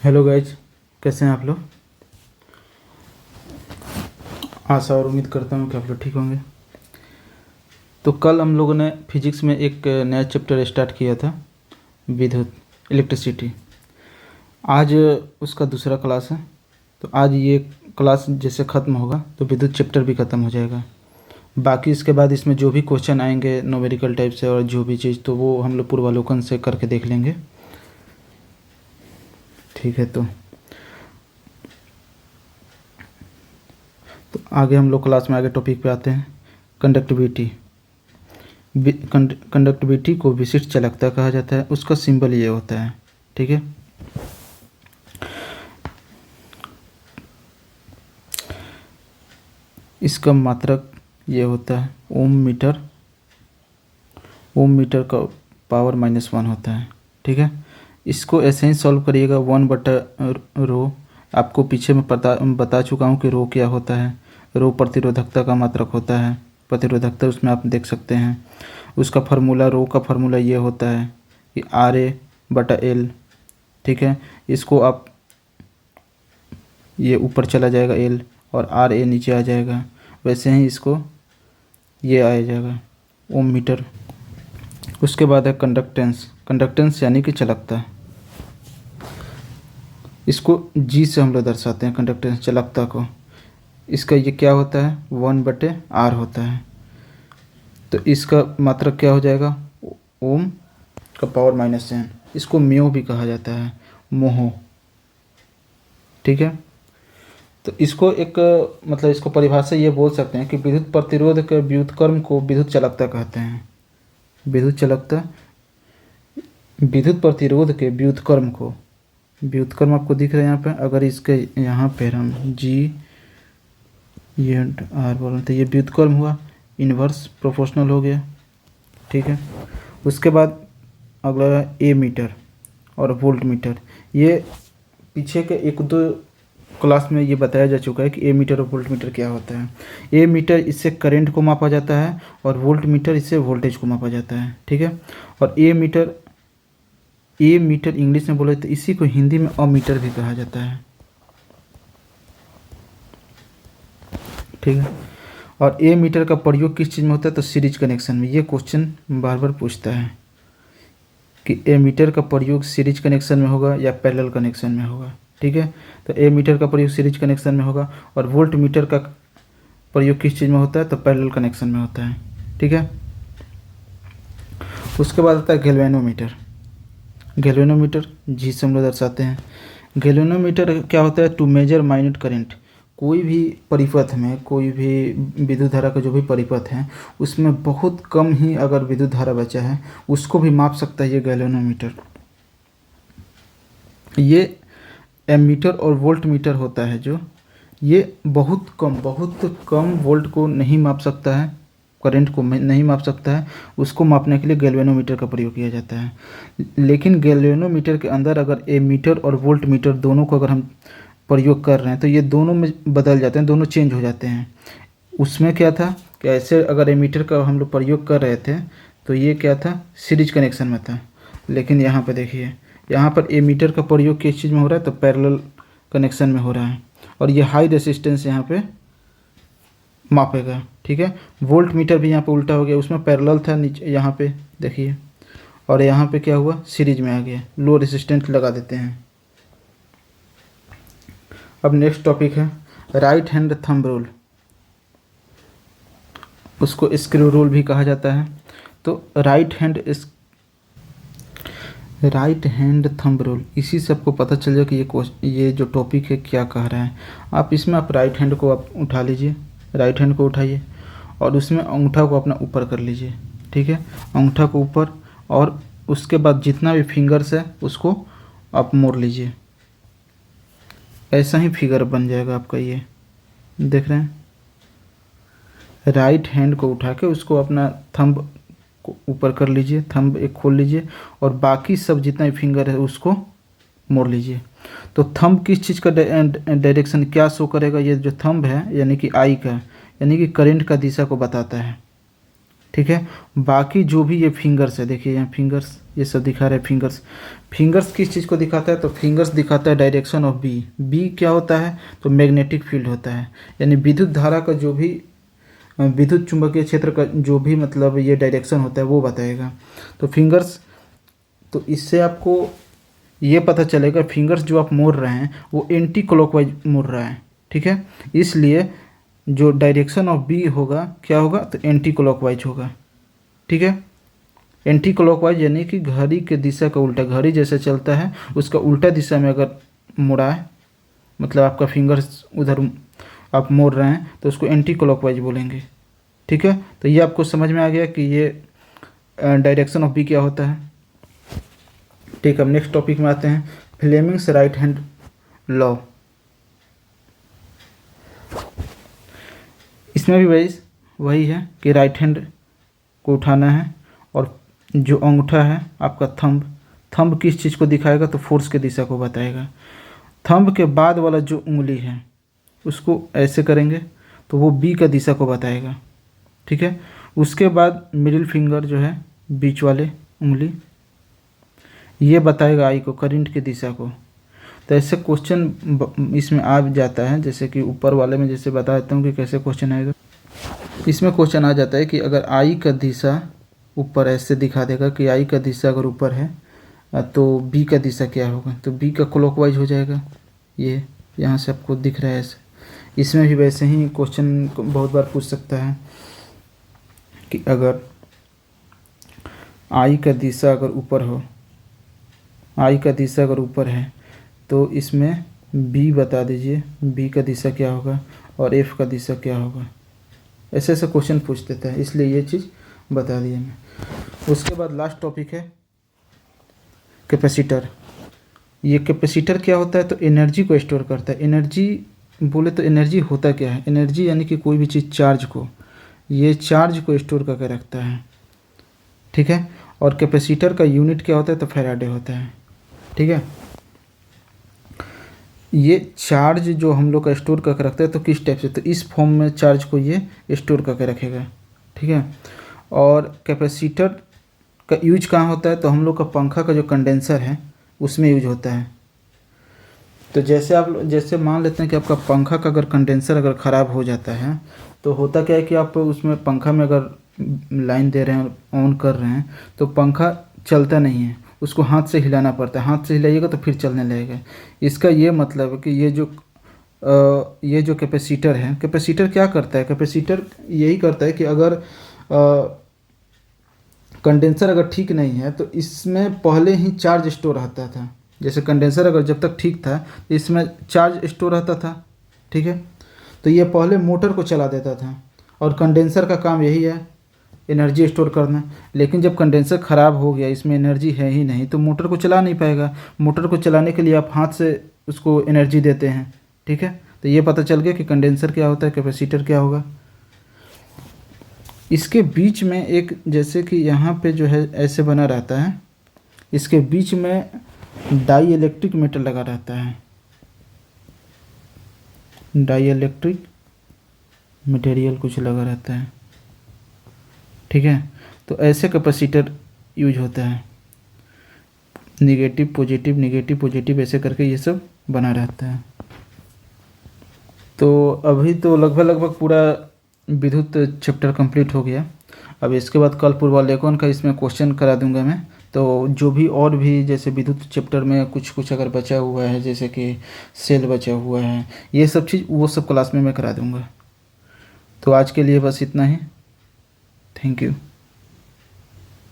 Hello guys, कैसे हैं आप लोग। आशा और उम्मीद करता हूँ कि आप लोग ठीक होंगे। तो कल हम लोगों ने फिजिक्स में एक नया चैप्टर स्टार्ट किया था, विद्युत, इलेक्ट्रिसिटी। आज उसका दूसरा क्लास है। तो आज ये क्लास जैसे ख़त्म होगा तो विद्युत चैप्टर भी ख़त्म हो जाएगा। बाकी इसके बाद इसमें जो भी क्वेश्चन आएंगे न्यूमेरिकल टाइप से और जो भी चीज़, तो वो हम लोग पूर्वावलोकन से करके देख लेंगे। ठीक है, तो आगे हम लोग क्लास में आगे टॉपिक पे आते हैं। कंडक्टिविटी। कंडक्टिविटी को विशिष्ट चालकता कहा जाता है। उसका सिंबल ये होता है, ठीक है। इसका मात्रक ये होता है ओम मीटर। ओम मीटर का पावर -1 होता है, ठीक है। इसको ऐसे ही सॉल्व करिएगा 1/रो। आपको पीछे में बता चुका हूँ कि रो क्या होता है। रो प्रतिरोधकता का मात्रक होता है। प्रतिरोधकता उसमें आप देख सकते हैं। उसका फार्मूला, रो का फार्मूला ये होता है कि RA/L, ठीक है। इसको आप, ये ऊपर चला जाएगा L और RA नीचे आ जाएगा। वैसे ही इसको ये आ जाएगा ओम मीटर। उसके बाद है कंडक्टेंस। कंडक्टेंस यानी कि चालकता। इसको G से हम लोग दर्शाते हैं, कंडक्टेंस, चालकता को। इसका ये क्या होता है, 1/R होता है। तो इसका मात्रक क्या हो जाएगा, ओम का पावर -n। इसको म्यो भी कहा जाता है, मोहो, ठीक है। तो इसको एक मतलब इसको परिभाषा ये बोल सकते हैं कि विद्युत प्रतिरोध के व्युत्क्रम को विद्युत चालकता कहते हैं। विद्युत चालकता, विद्युत प्रतिरोध के व्युत्क्रम को, व्युत्क्रम आपको दिख रहा है यहाँ पे। अगर इसके यहाँ पे हम G ये R बोलें तो ये व्युत्क्रम हुआ, इन्वर्स प्रोपोर्शनल हो गया, ठीक है। उसके बाद अगला है ए मीटर और वोल्ट मीटर। ये पीछे के एक दो क्लास में ये बताया जा चुका है कि ए मीटर और वोल्ट मीटर क्या होता है। ए मीटर इससे करंट को मापा जाता है और वोल्ट मीटर इससे वोल्टेज को मापा जाता है, ठीक है। और ए मीटर इंग्लिश में बोले तो इसी को हिंदी में अमीटर भी कहा जाता है, ठीक है। और ए मीटर का प्रयोग किस चीज़ में होता है, तो सीरीज कनेक्शन में। ये क्वेश्चन बार बार पूछता है कि ए मीटर का प्रयोग सीरीज कनेक्शन में होगा या पैरेलल कनेक्शन में होगा, ठीक है। तो ए मीटर का प्रयोग सीरीज कनेक्शन में होगा और वोल्ट मीटर का प्रयोग किस चीज़ में होता है, तो पैरेलल कनेक्शन में होता है, ठीक है। उसके बाद आता है गैल्वेनोमीटर। गैल्वेनोमीटर G से हम लोग दर्शाते हैं। गैल्वेनोमीटर क्या होता है, टू मेजर माइन्यूट करंट। कोई भी परिपथ में, कोई भी विद्युत धारा का जो भी परिपथ है उसमें बहुत कम ही अगर विद्युत धारा बचा है उसको भी माप सकता है ये गैल्वेनोमीटर। ये एमीटर और वोल्ट मीटर होता है जो, ये बहुत कम वोल्ट को नहीं माप सकता है, करंट को नहीं माप सकता है। उसको मापने के लिए गैल्वेनोमीटर का प्रयोग किया जाता है। लेकिन गैल्वेनोमीटर के अंदर अगर एमीटर और वोल्ट मीटर दोनों को अगर हम प्रयोग कर रहे हैं तो ये दोनों में बदल जाते हैं, दोनों चेंज हो जाते हैं। उसमें क्या था कि ऐसे अगर एमीटर का हम लोग प्रयोग कर रहे थे तो ये क्या था, सीरीज कनेक्शन में था। लेकिन यहाँ पर देखिए, यहाँ पर एमीटर का प्रयोग किस चीज़ में हो रहा है, तो पैरेलल कनेक्शन में हो रहा है और ये हाई रेसिस्टेंस यहाँ पे मापेगा, ठीक है। वोल्ट मीटर भी यहाँ पे उल्टा हो गया, उसमें पैरेलल था नीचे यहाँ पे देखिए, और यहाँ पे क्या हुआ, सीरीज में आ गया। लो रेसिस्टेंस लगा देते हैं। अब नेक्स्ट टॉपिक है राइट हैंड थंब रूल। उसको स्क्रू रूल भी कहा जाता है। तो राइट हैंड थंब रूल, इसी से आपको पता चल जाए कि ये जो टॉपिक है क्या कह रहा है। आप इसमें आप राइट हैंड को आप उठा लीजिए, राइट हैंड को उठाइए और उसमें अंगूठा को अपना ऊपर कर लीजिए, ठीक है। अंगूठा को ऊपर, और उसके बाद जितना भी फिंगर्स है उसको आप मोड़ लीजिए। ऐसा ही फिगर बन जाएगा आपका, ये देख रहे हैं। राइट हैंड को उठा के उसको अपना थंब को ऊपर कर लीजिए, थंब एक खोल लीजिए और बाकी सब जितना भी फिंगर है उसको मोड़ लीजिए। तो थंब किस चीज़ का डायरेक्शन क्या शो करेगा, ये जो थंब है यानी कि आई का, यानी कि करंट का दिशा को बताता है, ठीक है। बाकी जो भी ये फिंगर्स है, देखिए यहाँ फिंगर्स ये सब दिखा रहे हैं। फिंगर्स फिंगर्स किस चीज़ को दिखाता है, तो फिंगर्स दिखाता है डायरेक्शन ऑफ बी। बी क्या होता है, तो मैग्नेटिक फील्ड होता है, यानी विद्युत धारा का जो भी विद्युत चुंबकीय क्षेत्र का जो भी मतलब ये डायरेक्शन होता है वो बताएगा। तो फिंगर्स, तो इससे आपको ये पता चलेगा फिंगर्स जो आप मोड़ रहे हैं वो एंटी क्लॉकवाइज मोड़ रहा है, ठीक है। इसलिए जो डायरेक्शन ऑफ बी होगा क्या होगा, तो एंटी क्लॉकवाइज होगा, ठीक है। एंटी क्लॉकवाइज यानी कि घड़ी के दिशा का उल्टा, घड़ी जैसे चलता है उसका उल्टा दिशा में अगर मुड़ा है, मतलब आपका फिंगर्स उधर आप मोड़ रहे हैं तो उसको एंटी क्लॉकवाइज बोलेंगे, ठीक है। तो ये आपको समझ में आ गया कि ये डायरेक्शन ऑफ बी क्या होता है, ठीक है। अब नेक्स्ट टॉपिक में आते हैं, फ्लेमिंग्स राइट हैंड लॉ। इसमें भी वही है कि राइट हैंड को उठाना है और जो अंगूठा है आपका थंब किस चीज़ को दिखाएगा, तो फोर्स के दिशा को बताएगा। थंब के बाद वाला जो उंगली है उसको ऐसे करेंगे तो वो बी का दिशा को बताएगा, ठीक है। उसके बाद मिडिल फिंगर जो है बीच वाले उंगली, ये बताएगा आई को, करंट की दिशा को। तो ऐसे क्वेश्चन इसमें आ जाता है, जैसे कि ऊपर वाले में जैसे बता देता हूँ कि कैसे क्वेश्चन आएगा। इसमें क्वेश्चन आ जाता है कि अगर आई का दिशा ऊपर ऐसे दिखा देगा कि आई का दिशा अगर ऊपर है तो बी का दिशा क्या होगा, तो बी का क्लॉकवाइज हो जाएगा। ये यहाँ से आपको दिख रहा है ऐसे। इसमें भी वैसे ही क्वेश्चन बहुत बार पूछ सकता है कि अगर आई का दिशा अगर ऊपर हो, आई का दिशा अगर ऊपर है तो इसमें बी बता दीजिए, बी का दिशा क्या होगा और एफ का दिशा क्या होगा। ऐसे ऐसे क्वेश्चन पूछ देता है, इसलिए ये चीज़ बता दिया मैं। उसके बाद लास्ट टॉपिक है कैपेसिटर। ये कैपेसिटर क्या होता है, तो एनर्जी को स्टोर करता है। एनर्जी बोले तो एनर्जी होता क्या है, एनर्जी यानी कि कोई भी चीज़ चार्ज को, ये चार्ज को स्टोर करके रखता है, ठीक है। और कैपेसिटर का यूनिट क्या होता है, तो फैराडे होता है, ठीक है। ये चार्ज जो हम लोग का स्टोर करके रखते हैं तो किस टाइप से, तो इस फॉर्म में चार्ज को ये स्टोर करके रखेगा, ठीक है। और कैपेसिटर का यूज कहाँ होता है, तो हम लोग का पंखा का जो कंडेंसर है उसमें यूज होता है। तो जैसे मान लेते हैं कि आपका पंखा का अगर कंडेंसर अगर ख़राब हो जाता है तो होता क्या है कि आप उसमें पंखा में अगर लाइन दे रहे हैं, ऑन कर रहे हैं, तो पंखा चलता नहीं है, उसको हाथ से हिलाना पड़ता है। हाथ से हिलाइएगा तो फिर चलने लगेगा। इसका ये मतलब है कि ये जो कैपेसिटर है, कैपेसिटर क्या करता है, कैपेसिटर यही करता है कि अगर कंडेंसर अगर ठीक नहीं है तो इसमें पहले ही चार्ज स्टोर रहता था। जैसे कंडेंसर अगर जब तक ठीक था तो इसमें चार्ज स्टोर रहता था, ठीक है। तो ये पहले मोटर को चला देता था और कंडेंसर का काम यही है, एनर्जी स्टोर करना। लेकिन जब कंडेंसर ख़राब हो गया, इसमें एनर्जी है ही नहीं, तो मोटर को चला नहीं पाएगा। मोटर को चलाने के लिए आप हाथ से उसको एनर्जी देते हैं, ठीक है। तो ये पता चल गया कि कंडेंसर क्या होता है, कैपेसिटर क्या होगा। इसके बीच में एक, जैसे कि यहाँ पे जो है ऐसे बना रहता है, इसके बीच में डाई इलेक्ट्रिक मेटल लगा रहता है, डाई इलेक्ट्रिक मटेरियल कुछ लगा रहता है, ठीक है। तो ऐसे कैपेसिटर यूज होता है, निगेटिव पॉजिटिव निगेटिव पॉजिटिव ऐसे करके ये सब बना रहता है। तो अभी तो लगभग पूरा विद्युत चैप्टर कंप्लीट हो गया। अब इसके बाद कल पूर्वालेखन का इसमें क्वेश्चन करा दूंगा मैं। तो जो भी और भी जैसे विद्युत चैप्टर में कुछ अगर बचा हुआ है, जैसे कि सेल बचा हुआ है, ये सब चीज़ वो सब क्लास में मैं करा दूंगा। तो आज के लिए बस इतना ही। Thank you.